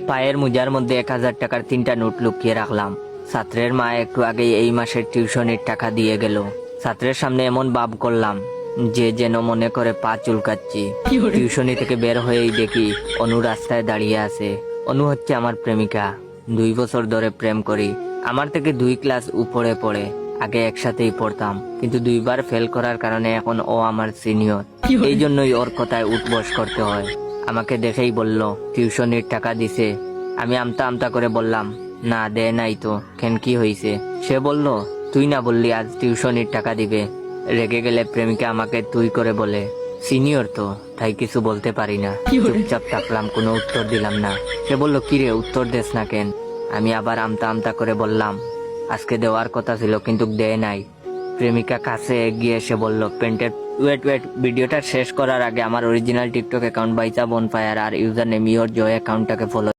পায়ের মোজার মধ্যে 1000 টাকার 3টা নোট লুকিয়ে রাখলাম। ছাত্রের মা একটু আগেই এই মাসের টিউশনির টাকা দিয়ে গেল। ছাত্রের সামনে এমন ভাব করলাম যে যেন মনে করে পা চুলকাচ্ছি। টিউশনি থেকে বের হয়েই দেখি অনু রাস্তায় দাঁড়িয়ে আছে। অনু হচ্ছে আমার প্রেমিকা। 2 বছর ধরে প্রেম করি। আমার থেকে 2 ক্লাস উপরে পড়ে। আগে একসাথেই পড়তাম, কিন্তু 2বার ফেল করার কারণে এখন ও আমার সিনিয়র। এই জন্যই ওর কথায় উঠবস করতে হয়। আমাকে দেখেই বলল টিউশনির টাকা দিছে। আমি আমতা আমতা করে বললাম না, দে নাই তো। কেন, কি হয়েছে? সে বলল তুই না বললি আজ টিউশনির টাকা দিবে। রেগে গেলে প্রেমিকা আমাকে তুই করে বলে। সিনিয়র তো, তাই কিছু বলতে পারি না। চুপচাপ থাকলাম, কোনো উত্তর দিলাম না। সে বলল কিরে, উত্তর দেস না কেন? আমি আবার আমতা আমতা করে বললাম আজকে দেওয়ার কথা ছিল কিন্তু দেয় নাই। প্রেমিকা কাছে এগিয়ে এসে বলল পেন্টের ওয়েট ভিডিওটা শেষ করার আগে আমার অরিজিনাল টিকটক অ্যাকাউন্ট বাইচা বনফায়ার আর ইউজার নেম ইওর জয় অ্যাকাউন্টটাকে ফলো